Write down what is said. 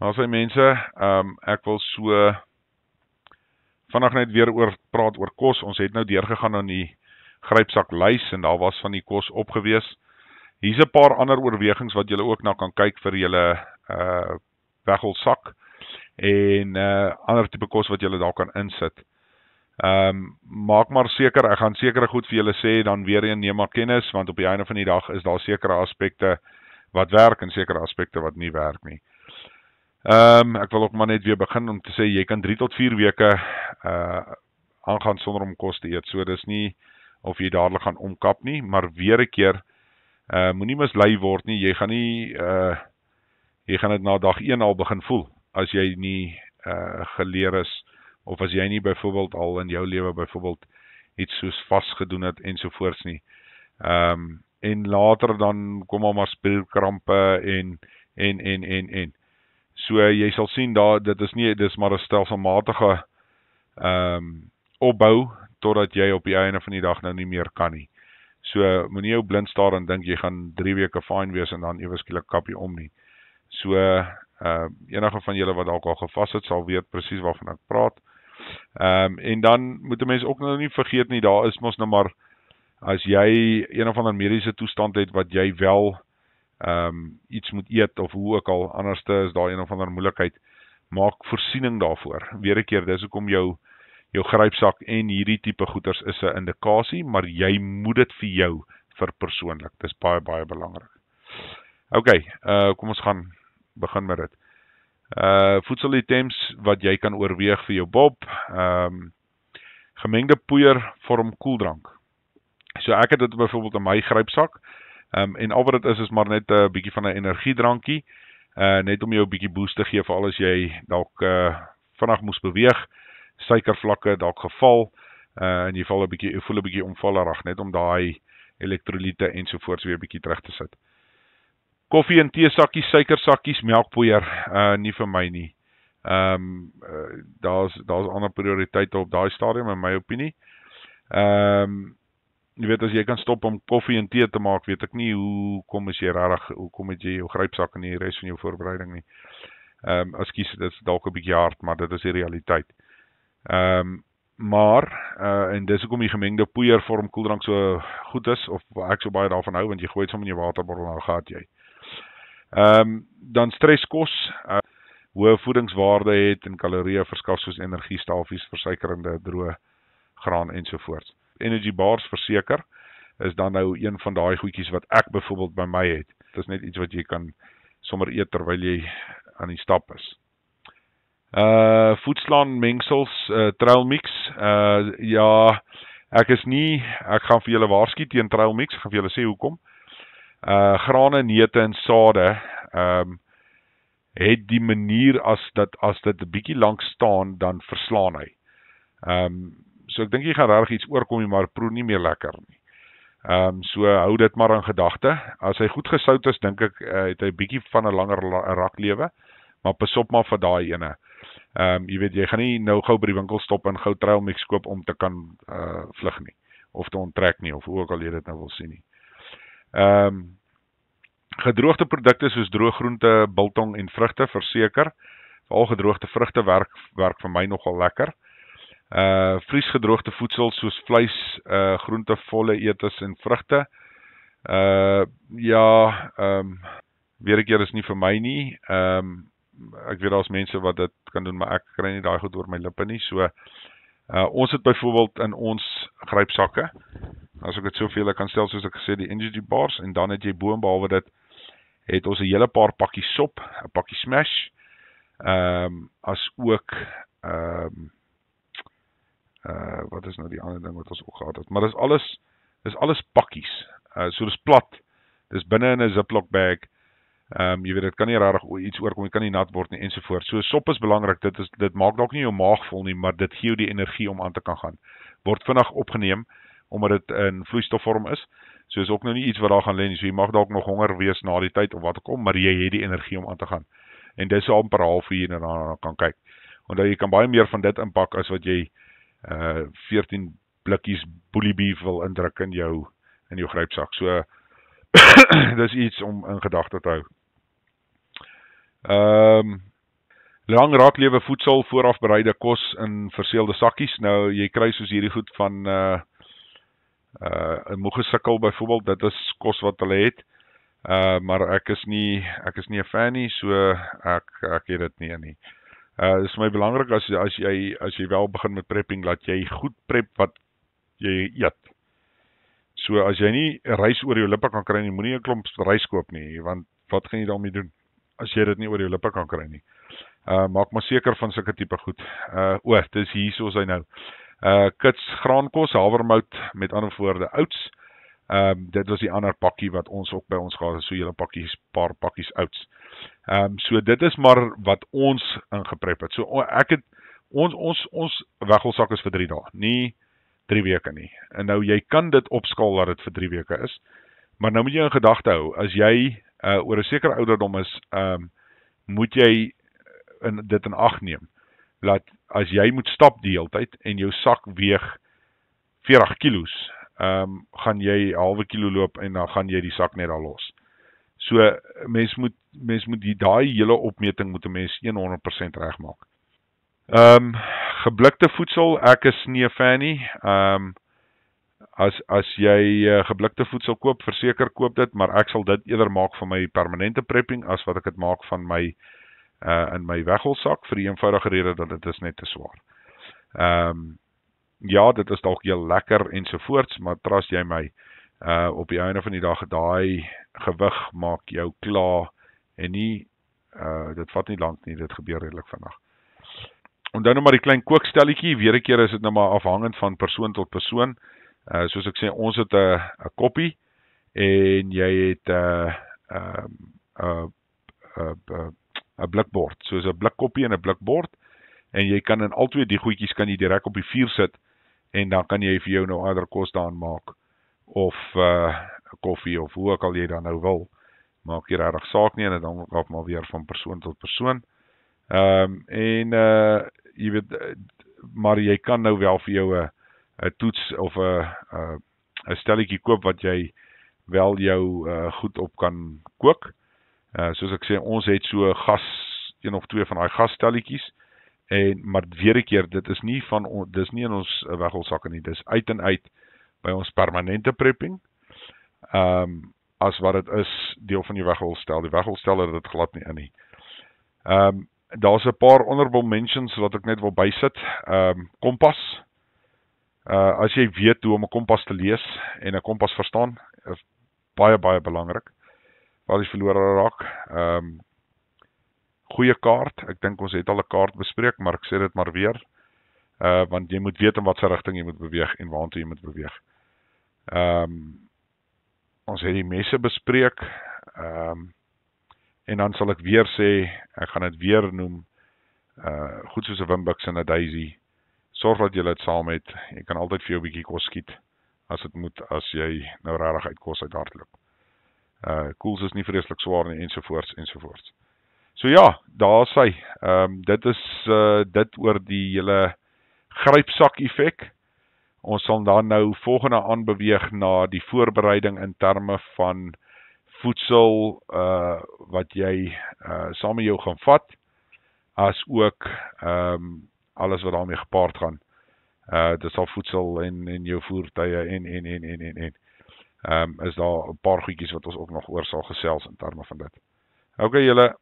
Maar sy mense, ek wil so vandag net weer praat oor kos. Ons het nou deurgegaan aan die grypsak lys en daar was van die kos opgewees. Hier's 'n paar ander oorwegings wat julle ook na kan kyk vir julle weggolsak en ander tipe kos wat julle daar kan insit. Maak maar seker, ek gaan sekere goed vir julle sê, dan weer een neem maar kennis, want op die einde van die dag is daar sekere aspekte wat werk en sekere aspekte wat nie werk nie. Ek wil ook maar net weer begin om te sê, jy kan 3 tot 4 weke aangaan sonder om kos te eet, so dis nie of jy dadelik gaan omkap nie, maar weer 'n keer, moenie mislei word nie, jy gaan dit na dag 1 al begin voel, as jy nie geleer is, of as jy nie byvoorbeeld al in jou lewe byvoorbeeld iets soos vasgedoen het ensovoorts nie. En later dan kom maar spierkrampe en. So jy sal sien dit is maar 'n stelselmatige opbou totdat jy op die einde van die dag nou nie meer kan nie. So moenie jou blind staar en dink jy gaan 3 weke fyn wees en dan ewe skielik kap jy om nie. So enige van julle wat dalk al gevas het sal weet presies waarvan ek praat. En dan moet 'n mens ook nou nie vergeet nie, daar is mos nou maar, as jy een of ander mediese toestand het wat jy wel iets moet eet of hoe ook al, anderste is daar een of ander moeilikheid, maak voorsiening daarvoor. Weer 'n keer, dis hoekom jou grypsak en hierdie tipe goeders is 'n indikasie, maar jy moet dit vir jou verpersoonlik. Dis baie baie belangrik. Okay, kom ons gaan begin met dit. Voedselitems wat jy kan oorweeg vir jou bob. Gemengde poeier vorm koeldrank. So ek het dit byvoorbeeld in my grypsak. En al wat dit is maar net 'n bietjie van 'n energiedrankie, net om jou 'n bietjie boost te gee vir al as jy dalk vinnig moes beweeg, suikervlakke dalk geval, en jy voel 'n bietjie omvallerig, net om daai elektrolyte ensovoorts weer 'n bietjie terug te sit. Koffie en tee sakkies, suikersakkies, melkpoeier, nie vir my nie. Daar's ander prioriteite op daai stadium in my opinie. Jy weet, as jy kan stop om koffie en tee te maak, weet ek nie hoekom het jy jou grypsak en die res van jou voorbereiding nie. Ekskuus, dit is dalk 'n bietjie hard, maar dit is die realiteit. En dis hoekom die gemengde poeier vorm koeldrank so goed is, of ek so baie daarvan hou, want jy gooi dit sommer in jou waterbottel en dan gaat jy. Dan stresskos, hoë voedingswaarde het en kalorieë verskaf soos energie, staaltjies, versuikerende, droë graan ensovoorts. Energy bars verseker is dan nou een van daai goedjies wat ek byvoorbeeld by my het. Dit is net iets wat jy kan sommer eet terwyl jy aan die stap is. Voedslaan mengsels, trail mix. Ja, ek gaan vir julle waarsku teen trail mix, ek gaan vir julle sê hoekom. Grane, neute en sade het die manier as dit 'n bietjie lank staan, dan verslaan hy. So ek dink jy gaan regtig iets oorkom, maar proe nie meer lekker nie. So hou dit maar in gedagte. As hy goed gesout is, dink ek het hy 'n bietjie van 'n langer raklewe, maar pas op maar vir daai ene. Jy weet, jy gaan nie nou gou by die winkel stop en gou trail mix koop om te kan vlug nie, of te onttrek nie, of hoe ook al jy dit nou wil sien nie. Gedroogde produkte soos drooggroente, biltong en vrugte verseker. Veral gedroogde vrugte werk vir my nogal lekker. Vriesgedroogde voedsel soos vleis, groente, volle etes en vrugte. Weer 'n keer is nie vir my nie. Ek weet daar's mense wat dit kan doen, maar ek kry nie daai goed oor my lippe nie. So ons het byvoorbeeld in ons grypsakke, as ek dit soveel kan stel soos ek gesê, die energy bars, en dan het jy boonbehalwe dit, het ons 'n hele paar pakkies sop, 'n pakkie smash, as ook wat is nou die ander ding wat ons ook gehad het, maar dis alles pakkies, so dis plat, dis binne in 'n Ziploc bag, jy weet, dit kan nie regtig iets oorkom, jy kan nie nat word nie, ensovoort. So sop is belangrik, dit maak dalk nie jou maag vol nie, maar dit gee jou die energie om aan te kan gaan. Word vinnig opgeneem, omdat dit in vloeistofvorm is, so is ook nou nie iets wat daar gaan lê nie, so jy mag dalk nog honger wees na die tyd of wat ook al, maar jy het die energie om aan te gaan. En dis amper half hier en dan kan kyk. Want jy kan baie meer van dit inpak as wat jy 14 blikkies bully beef wil indruk in jou grypsak. So dis iets om in gedagte te hou. Lang raaklewe voedsel, voorafbereide kos in verseelde sakkies. Nou, jy kry soos hierdie goed van 'n moegesikkel byvoorbeeld, dit is kos wat hulle het. Maar ek is nie 'n fan nie, so ek het dit nie. Dit is vir my belangrik as jy wel begin met prepping, dat jy goed prep wat jy eet. So as jy nie rys oor jou lippe kan kry nie, moenie 'n klomp rys koop nie, want wat gaan jy daarmee doen as jy dit nie oor jou lippe kan kry nie? Maak maar seker van sulke tipe goed. Dis hier soos hy nou. Kits graankos, havermout, met ander woorde oats. Dit was die ander pakkie wat ons ook by ons gehad het, so hele paar pakkies oats. So dit is maar wat ons ingeprep het. So ons weggelsak is vir 3 dae, nie 3 weke nie. En nou jy kan dit opskaal dat dit vir 3 weke is, maar nou moet jy in gedagte hou, as jy oor 'n sekere ouderdom is, moet jy dit in ag neem, dat as jy moet stap die hele tyd en jou sak weeg 40 kilos, gaan jy 1/2 kilo loop en dan gaan jy die sak net al los. So mens moet daai hele opmeting moet 'n mens 100% regmaak. Geblikte voedsel, ek is nie 'n fan nie. As jy geblikte voedsel koop, verseker koop dit, maar ek sal dit eerder maak van my permanente prepping as wat ek dit maak van my in my weggelsak, vir die eenvoudige rede dat dit is net te swaar. Ja, dit is dalk heel lekker ensovoorts, maar trust jy my, op die einde van die dag, daai gewig maak jou klaar en nie, dit vat nie lank nie, dit gebeur redelik vinnig. En dan nou maar die klein kookstelletjie, weer 'n keer is dit nou maar afhangend van persoon tot persoon. Soos ek sê, ons het 'n koppie en jy het 'n blikbord, soos 'n blikkoppie en 'n blikbord, en jy kan in albei die goedjies kan jy direk op die vuur sit en dan kan jy vir jou nou ander kos daan maak of koffie of hoe ook al jy dan nou wil. Maak jy regtig saak nie, en dit hang af maar weer van persoon tot persoon. Jy weet, maar jy kan nou wel vir jou 'n toets of 'n stelletjie koop wat jy wel jou goed op kan kook. Soos ek sê, ons het so een of twee van daai gasstelletjies, maar weer 'n keer, dit is nie in ons weggelsakke nie, dis uit en uit by ons permanente prepping, as wat dit is deel van die weggelstel. Die weggelstel het dit glad nie in nie. Daar's 'n paar honorable mentions wat ek net wil bysit. Kompas. As jy weet hoe om 'n kompas te lees en 'n kompas verstaan, is baie belangrik. Waar jy verlore raak. Goeie kaart. Ek dink ons het al 'n kaart bespreek, maar ek sê dit maar weer. Want jy moet weet in watter rigting jy moet beweeg en waartoe jy moet beweeg. Ons het die messe bespreek. En dan sal ek weer sê, ek gaan dit weer noem, goed soos 'n Wimbix en 'n Daisy. Sorg dat jy dit saam het. Jy kan altyd vir jou 'n bietjie kos skiet as dit moet, as jy nou regtig uit kos uit hardloop. Koels is nie vreeslik swaar nie, ensovoorts. So ja, daar is hy. Dit is dit oor die hele grypsak effek. Ons sal dan nou volgende aanbeweeg na die voorbereiding in terme van voedsel wat jy saam met jou gaan vat, as ook alles wat daarmee gepaard gaan. Dit sal voedsel en jou voertuie en is daar 'n paar goedjies wat ons ook nog oor sal gesels in terme van dit. Okay julle,